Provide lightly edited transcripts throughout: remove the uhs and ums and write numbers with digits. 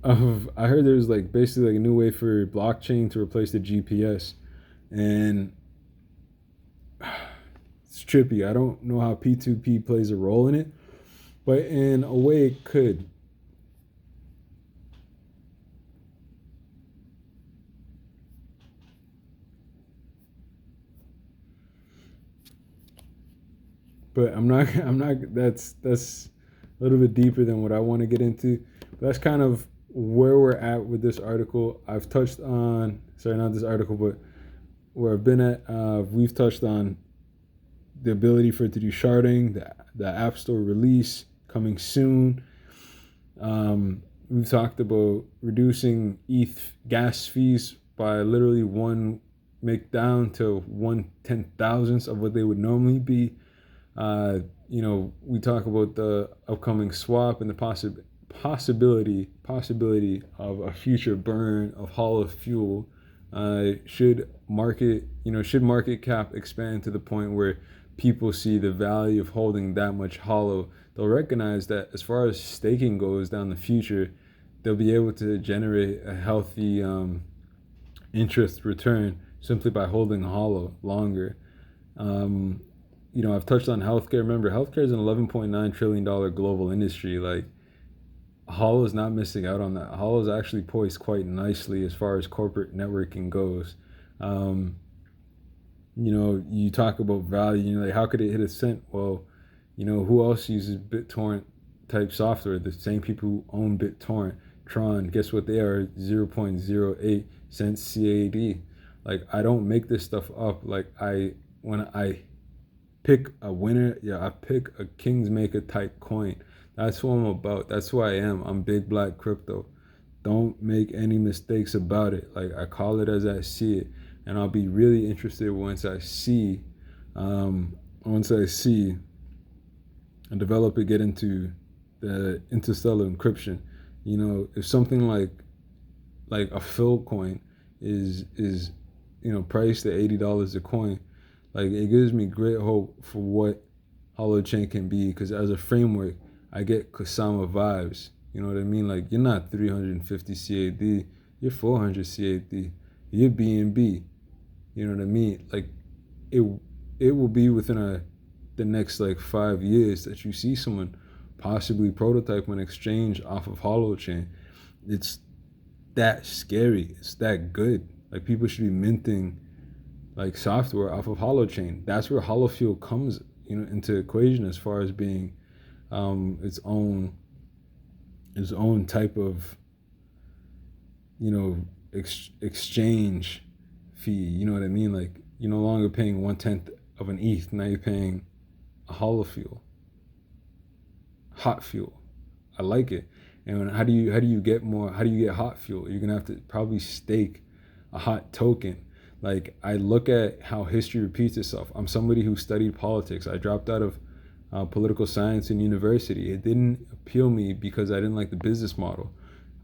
I heard there's like basically like a new way for blockchain to replace the GPS, and it's trippy. I don't know how P2P plays a role in it, but in a way it could. But I'm not. I'm not. That's a little bit deeper than what I want to get into. But that's kind of where we're at with this article. I've touched on. Sorry, not this article, but where I've been at. We've touched on the ability for it to do sharding, the App Store release coming soon. We've talked about reducing ETH gas fees by literally one make down to 1/10,000th of what they would normally be. Uh, we talk about the upcoming swap and the possibility of a future burn of Holo fuel. Should market cap expand to the point where people see the value of holding that much Holo, they'll recognize that as far as staking goes down the future, they'll be able to generate a healthy interest return simply by holding Holo longer. I've touched on healthcare. Remember, healthcare is an $11.9 trillion global industry. Like, Holo is not missing out on that. Holo is actually poised quite nicely as far as corporate networking goes. You talk about value, like how could it hit a cent? Well, who else uses BitTorrent type software? The same people who own BitTorrent, Tron, guess what they are? 0.08 cents CAD. Like, I don't make this stuff up. Like, when I pick a winner, I pick a Kingsmaker type coin. That's what I'm about. That's who I am. I'm BigBlackCrypto. Don't make any mistakes about it. Like, I call it as I see it, and I'll be really interested once I see a developer get into the interstellar encryption. If something like a fill coin is priced at $80 a coin, like, it gives me great hope for what Holochain can be, because as a framework, I get Kusama vibes. You know what I mean? Like, you're not 350 CAD, you're 400 CAD, you're BNB. You know what I mean? Like, it it will be within the next like 5 years that you see someone possibly prototype an exchange off of Holochain. It's that scary. It's that good. Like, people should be minting like software off of Holochain. That's where Holofuel comes, into equation as far as being its own type of exchange fee. You know what I mean? Like, you're no longer paying 1/10 of an ETH. Now you're paying a Holofuel, hot fuel. I like it. And how do you get more? How do you get hot fuel? You're gonna have to probably stake a hot token. Like, I look at how history repeats itself. I'm somebody who studied politics. I dropped out of political science in university. It didn't appeal me because I didn't like the business model.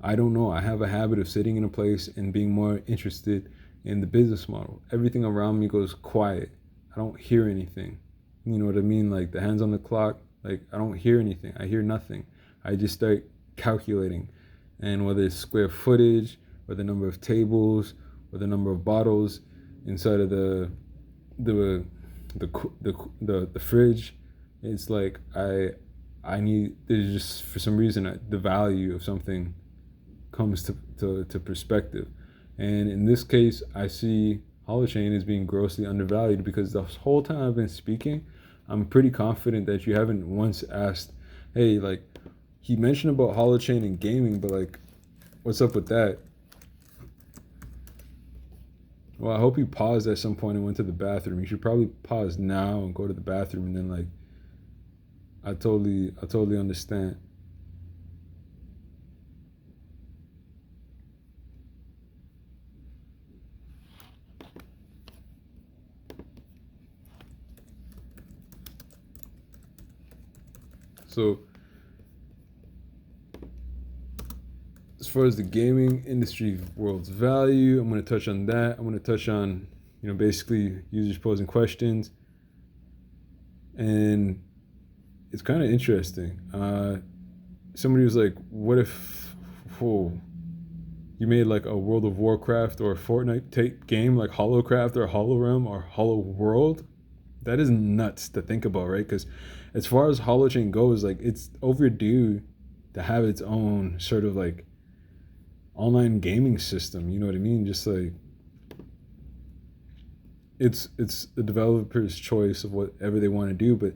I don't know. I have a habit of sitting in a place and being more interested in the business model. Everything around me goes quiet. I don't hear anything. You know what I mean? Like, the hands on the clock, like, I don't hear anything. I hear nothing. I just start calculating. And whether it's square footage or the number of tables or the number of bottles inside of the fridge, it's like I need, there's just, for some reason, the value of something comes to perspective. And in this case, I see Holochain as being grossly undervalued, because the whole time I've been speaking, I'm pretty confident that you haven't once asked, hey, like, he mentioned about Holochain and gaming, but like, what's up with that? Well, I hope you paused at some point and went to the bathroom. You should probably pause now and go to the bathroom, and then, like, I totally understand. So, as far as the gaming industry world's value, I'm going to touch on that. I'm going to touch on, basically users posing questions. And it's kind of interesting. Somebody was like, what if, you made like a World of Warcraft or a Fortnite type game like Holocraft or HoloRealm or Hollow World. That is nuts to think about, right? Because as far as Holochain goes, like it's overdue to have its own sort of like online gaming system. You know what I mean? Just like it's the developer's choice of whatever they want to do, but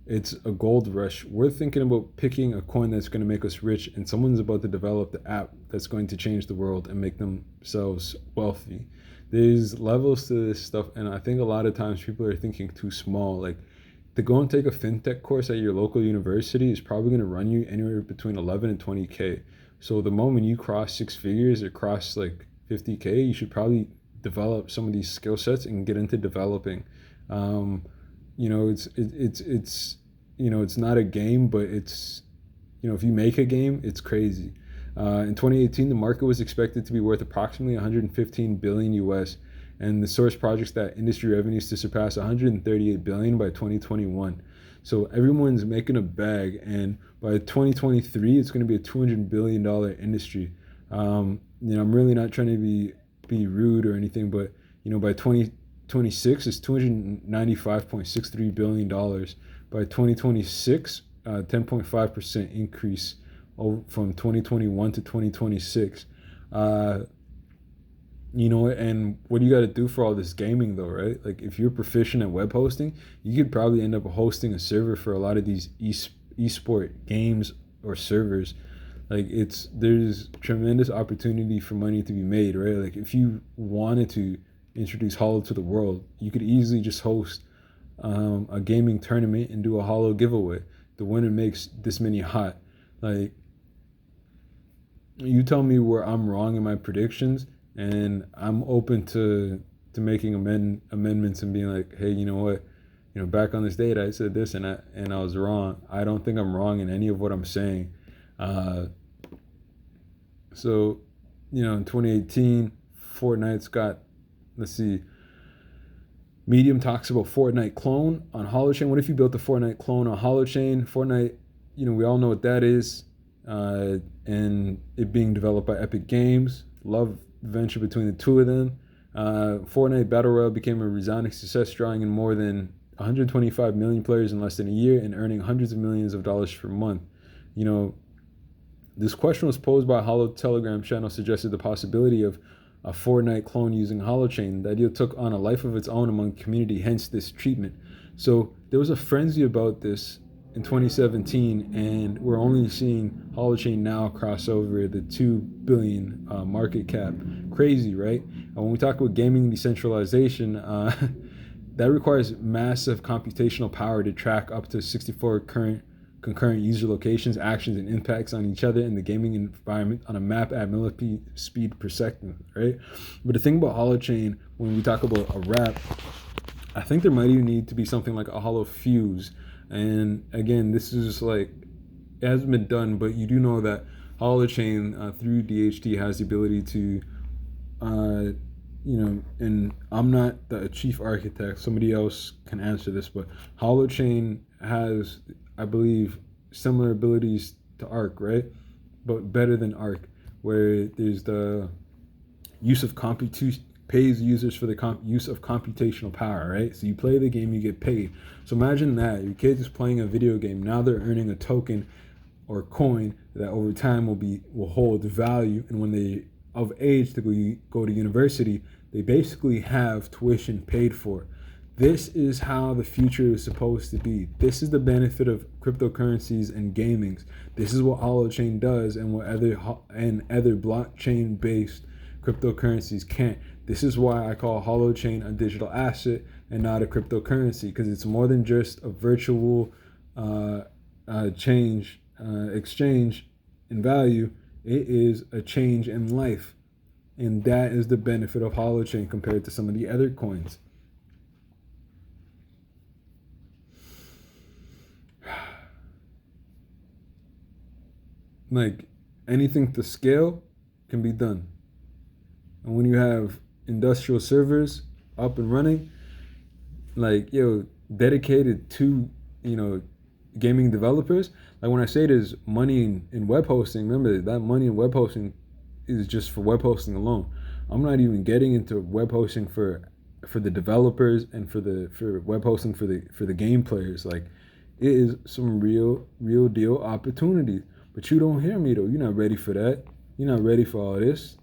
it's a gold rush. We're thinking about picking a coin that's going to make us rich, and someone's about to develop the app that's going to change the world and make themselves wealthy. There's levels to this stuff, and I think a lot of times people are thinking too small. Like to go and take a fintech course at your local university is probably going to run you anywhere between 11 and 20K. So the moment you cross six figures or cross like 50K, you should probably develop some of these skill sets and get into developing. It's it's not a game, but it's if you make a game, it's crazy. In 2018, the market was expected to be worth approximately 115 billion US, and the source projects that industry revenues to surpass 138 billion by 2021. So everyone's making a bag, and by 2023, it's going to be a $200 billion industry. I'm really not trying to be rude or anything, but by 2026, it's $295.63 billion. By 2026, 10.5% increase from 2021 to 2026. And what do you got to do for all this gaming though, right? Like if you're proficient at web hosting, you could probably end up hosting a server for a lot of these esport games or servers. Like there's tremendous opportunity for money to be made, right? Like if you wanted to introduce Holo to the world, you could easily just host a gaming tournament and do a Holo giveaway. The winner makes this many HOT. Like you tell me where I'm wrong in my predictions, and I'm open to making amendments and being like, hey, you know what, back on this date I said this and I was wrong. I don't think I'm wrong in any of what I'm saying. So in 2018, Fortnite's got, let's see, Medium talks about Fortnite clone on Holochain. What if you built a Fortnite clone on Holochain? Fortnite, we all know what that is, and it being developed by Epic Games. Love venture between the two of them. Fortnite Battle Royale became a resounding success, drawing in more than 125 million players in less than a year and earning hundreds of millions of dollars per month. This question was posed by a Holo Telegram channel, suggested the possibility of a Fortnite clone using Holochain. The idea took on a life of its own among the community, hence this treatment. So there was a frenzy about this in 2017, and we're only seeing Holochain now cross over the 2 billion market cap. Crazy, right? And when we talk about gaming decentralization, that requires massive computational power to track up to 64 concurrent user locations, actions, and impacts on each other in the gaming environment on a map at millispeed per second, right? But the thing about Holochain, when we talk about a wrap, I think there might even need to be something like a Holo fuse. And again, this is like, it hasn't been done, but you do know that Holochain through DHT has the ability to, and I'm not the chief architect, somebody else can answer this, but Holochain has, I believe, similar abilities to Arc, right? But better than Arc, where there's the use of pays users for the use of computational power, right? So you play the game, you get paid. So imagine that your kid is playing a video game. Now they're earning a token or coin that over time will hold value, and when they of age to go to university, they basically have tuition paid for. This is how the future is supposed to be. This is the benefit of cryptocurrencies and gamings. This is what Holochain does, and what other blockchain-based cryptocurrencies can't. This is why I call Holochain a digital asset and not a cryptocurrency, because it's more than just a virtual exchange in value. It is a change in life, and that is the benefit of Holochain compared to some of the other coins. Like anything to scale can be done. And when you have industrial servers up and running, like dedicated to gaming developers, like when I say there's money in web hosting, remember that money in web hosting is just for web hosting alone. I'm not even getting into web hosting for the developers and for web hosting for the game players. Like, it is some real deal opportunity. But you don't hear me though. You're not ready for that. You're not ready for all this.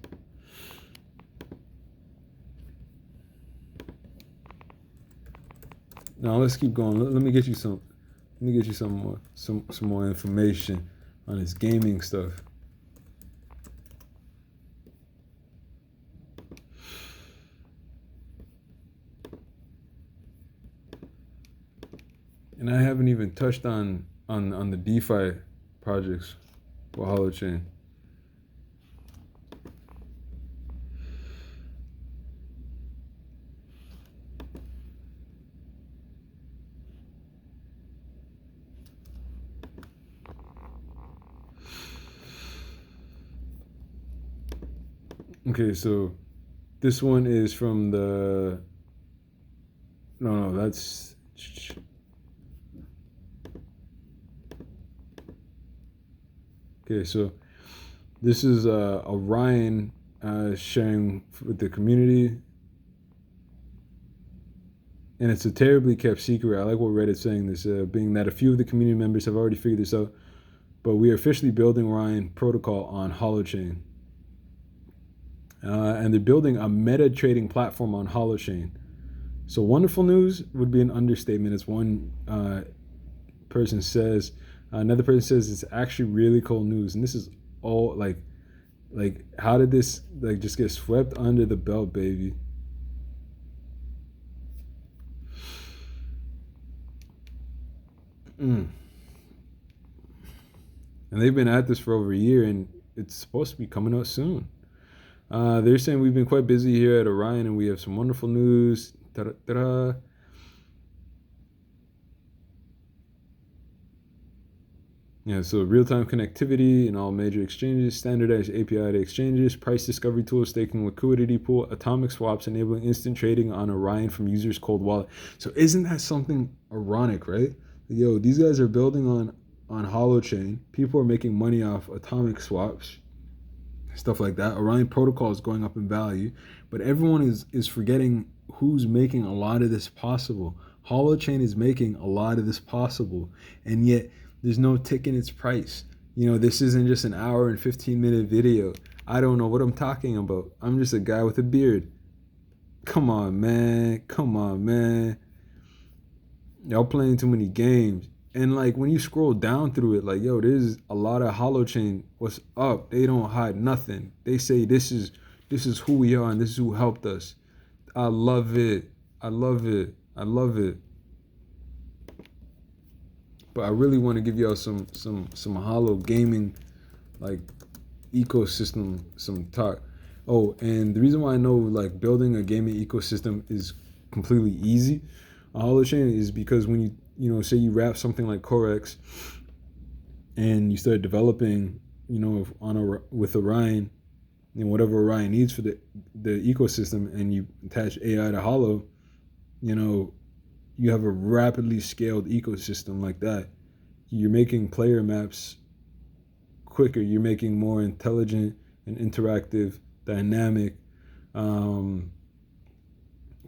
Now let's keep going. Let me get you some. Let me get you some more information on this gaming stuff. And I haven't even touched on the DeFi projects for Holochain. Okay, so this one is from the... No, that's... Okay, so this is Orion sharing with the community. And it's a terribly kept secret. I like what Reddit's saying this, being that a few of the community members have already figured this out, but we are officially building Orion protocol on Holochain. And they're building a meta trading platform on Holochain. So wonderful news would be an understatement, as one person says. Another person says it's actually really cool news. And this is all like how did this like just get swept under the belt, baby? And they've been at this for over a year, and it's supposed to be coming out soon. They're saying we've been quite busy here at Orion, and we have some wonderful news. Ta-da-ta-da. Yeah, so real-time connectivity in all major exchanges, standardized API to exchanges, price discovery tools, staking liquidity pool, atomic swaps, enabling instant trading on Orion from users' cold wallet. So isn't that something ironic, right? Yo, these guys are building on Holochain. People are making money off atomic swaps, stuff like that. Orion protocol is going up in value, but everyone is forgetting who's making a lot of this possible. Holochain is making a lot of this possible, and yet there's no tick in its price. You know, this isn't just an hour and 15-minute video. I don't know what I'm talking about. I'm just a guy with a beard. Come on, man. Come on, man. Y'all playing too many games. And like when you scroll down through it, like, yo, there's a lot of Holochain. What's up? They don't hide nothing. They say this is who we are and this is who helped us. I love it. I love it. I love it. But I really want to give y'all some Holo gaming like ecosystem some talk. Oh, and the reason why I know like building a gaming ecosystem is completely easy on Holochain is because when you know, say you wrap something like Corex and you start developing, you know, with Orion and whatever Orion needs for the ecosystem, and you attach AI to Holo, you know, you have a rapidly scaled ecosystem like that. You're making player maps quicker. You're making more intelligent and interactive, dynamic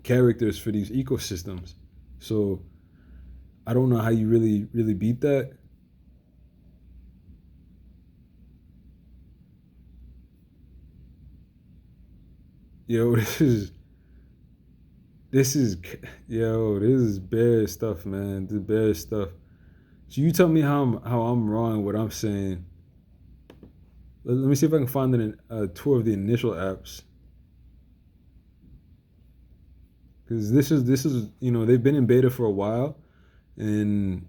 characters for these ecosystems. So I don't know how you really beat that. Yo, this is bad stuff, man. This is bad stuff. So you tell me how I'm wrong what I'm saying. Let me see if I can find a tour of the initial apps. Because this is you know, they've been in beta for a while, and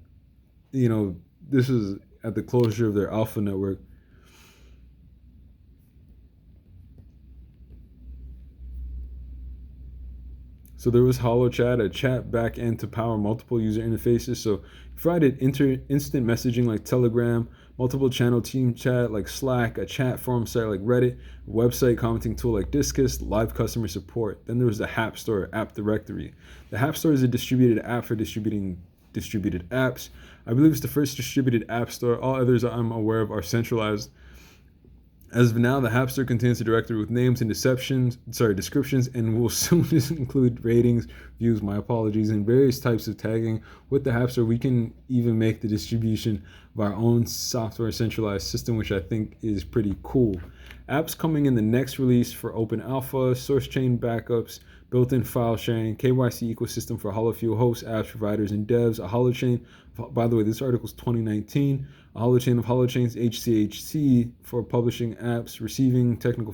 you know, this is at the closure of their alpha network. So there was HoloChat, a chat backend to power multiple user interfaces. So provided instant messaging like Telegram, multiple channel team chat like Slack, a chat forum site like Reddit, a website commenting tool like Disqus, live customer support. Then there was the App Store, app directory. The App Store is a distributed app for distributing distributed apps. I believe it's the first distributed app store. All others I'm aware of are centralized As of now, the Hapster contains a directory with names and descriptions, and will soon include ratings, views, my apologies, and various types of tagging. With the Hapster, we can even make the distribution of our own software centralized system, which I think is pretty cool. Apps coming in the next release for Open Alpha, source chain backups, built-in file sharing, KYC ecosystem for Holofuel hosts, apps, providers, and devs, a holochain. By the way, this article is 2019. A holochain of holochains, HCHC, for publishing apps, receiving technical